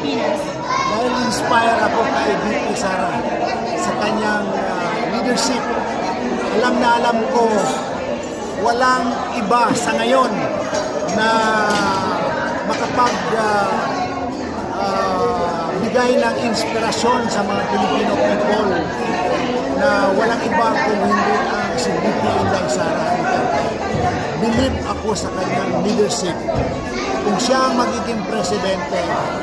Pilipinas? Dahil inspire ako kay VP Sara sa kanyang leadership. Alam na alam ko, walang iba sa ngayon na bigay ng inspirasyon sa mga Filipino people na walang iba kung hindi ang si VP Inday Sara Duterte. Believe ako sa kanyang leadership. Kung siya ang magiging presidente,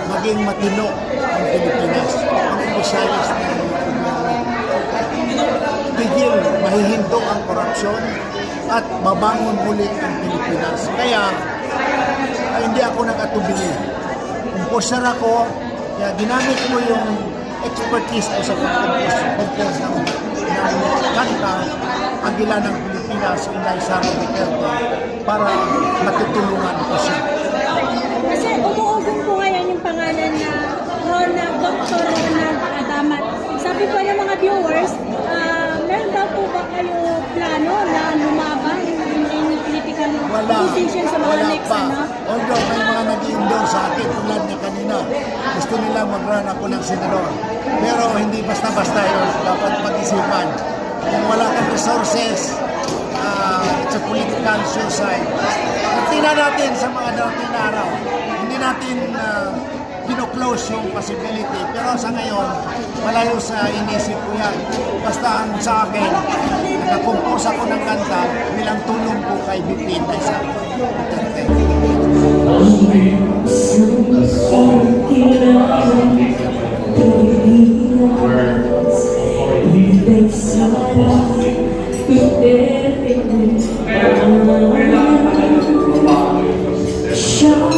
maging matino ang Pilipinas, ang opisyalis ng tigil, mahihindog ang korupsyon at mabangon ulit ang Pilipinas. Kaya hindi ako nag-atubili. Composer ako, kaya ginamit ko yung expertise ko sa pag-compose ng kanta, Agila ng Pilipinas, Inday Sara Duterte, para matutulungan ko siya. Kasi umuugong po ngayon yung pangalan na Dr. Ronald Adamat. Sabi po ng mga viewers, meron ba po ba kayo plano na lumaban in political position sa mga next pa. ano? Although may mga nag-i-endorse sa akin tulad niya kanina, gusto nila mag-run ako ng senador. Pero hindi basta-basta yun, dapat pag-isipan. Kung wala kang resources, it's a political suicide. Tingnan natin sa mga dating araw, hindi natin pino-close yung possibility. Pero sa ngayon, malayo sa inisip ko yan. Basta ang sa akin, nakakompose ako ng kanta bilang tulong po kay VP Inday Sara Duterte. Election.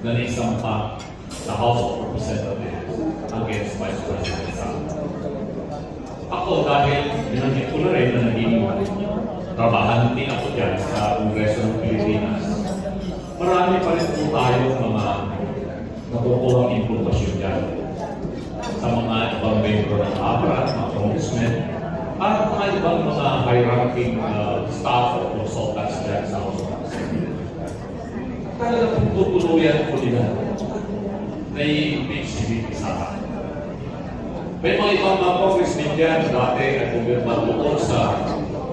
na naisampa sa House of Representatives against Vice President Sara. Ako, dahil binanggit ko na rin na naging trabahante ako dyan sa Kongreso ng Pilipinas, marami pa rin po tayo mga nakukuha impormasyon dyan sa mga ibang membro ng aparat, mga congressmen, at mga ibang mga high-ranking staff at consultants dyan sa House of Representatives. Talagang tutuluyan ko nila na i-impeach si VP Sara. May mga ibang mga congressmen dyan dati at pumirma doon sa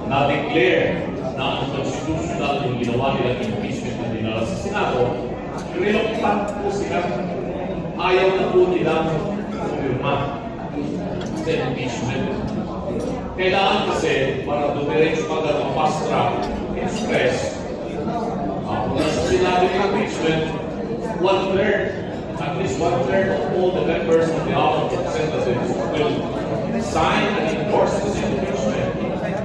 na-declare na unconstitutional yung ginawa nilang impeachment na dinala sa Senado. Reluctant po sila. Ayaw na po nilang pumirma sa impeachment. Kailangan kasi para dumiretso pag ang fast track express, kung nasa sinabi ng impeachment, at least one-third of all the members of the House of Representatives will sign and endorse this impeachment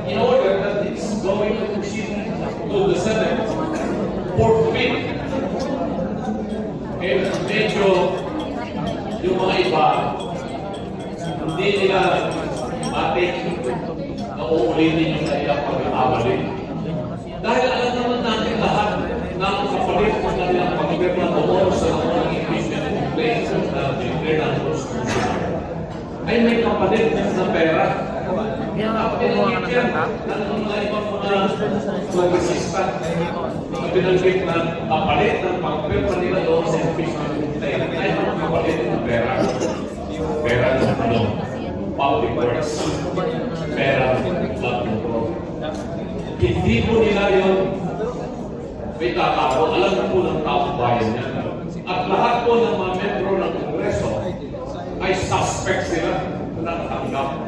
in order that it's going to proceed to the Senate forthwith. Eh, medyo yung mga iba, hindi nila matik na uulitin yung kanilang pag-aawalin. Dahil alam naman natin lahat na ang kapalit ng kanilang pag-ibigay doon sa mga impeachment complaints na declare ng Constitution ay may kapalit na pera. Ang pinanggit yan ng mga ibang mga mag-isista. Ang pinanggit na kapalit ng pag-ibigay nila doon sa impeachment complaint ay mga kapalit na pera. Pera ng public works. Pera ng flood control. Hindi po nila yun may kakao, alam na po ng taong bayan niya. At lahat po ng mga membro ng Kongreso ay suspect sila na natanggap.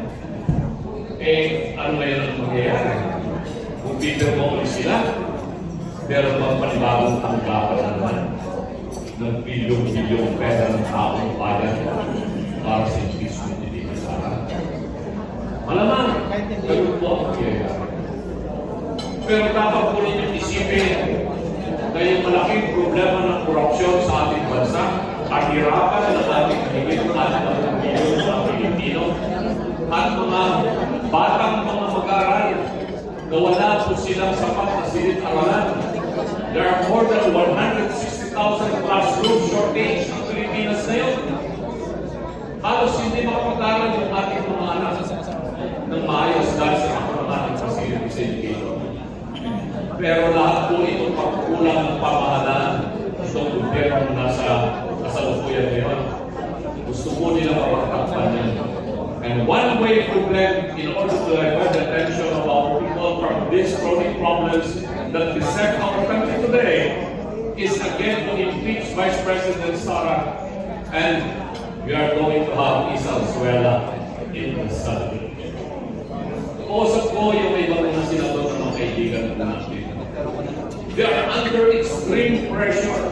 Eh, ano ngayon ang mangyayari? Kung Peter mo ulit sila, meron bang panibagong tanggapan na naman ng bilyong-bilyong pera ng taong bayan para sa impeachment ni VP Sara? Malamang, ganun po ang mangyayari. Pero dapat po ninyong isipin na yung malaking problema ng korupsyon sa ating bansa, kahirapan ng ating higit at ng milyon ng Pilipino, at mga batang mga mag-aaral na wala po silang sapat na silid-aralan. There are more than 160,000 classroom shortage ng Pilipinas na yun. Halos hindi makapag-aaral yung ating mga anak ng maayos dahil sa ating facilities education. Pero lahat po itong pagkukulang ng pamahalaan itong gobyerno nasa kasalukuyan ngayon. Gusto po nila mapagtakpan yan. And one way for them, in order to divert the attention of our people from these chronic problems that beset our country today, is again to impeach Vice President Sara, and we are going to have Isa Azuela in the Senate. Kausap ko yung ibang mga senador ng mga kaibigan natin. They are under extreme pressure.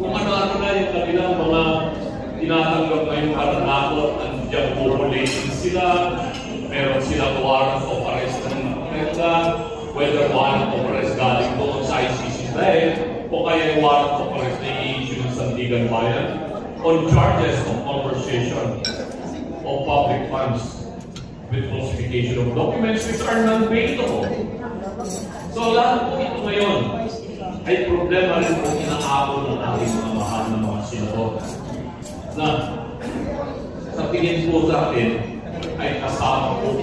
Kung ano-ano na yung kanilang mga tinatanggap ngayong pananakot, nandiyan population sila, meron silang warrant of arrest ng Amerika, whether warrant of arrest galing doon sa ICC dahil, o kaya yung warrant of arrest na i-issue ng Sandigan Bayan on charges of conversation of public funds with falsification of documents which are non-bailable. So lahat po ito ngayon ay problema rin po inaabot ng ating mga mahal na mga senador na sa tingin po sa atin ay kasama po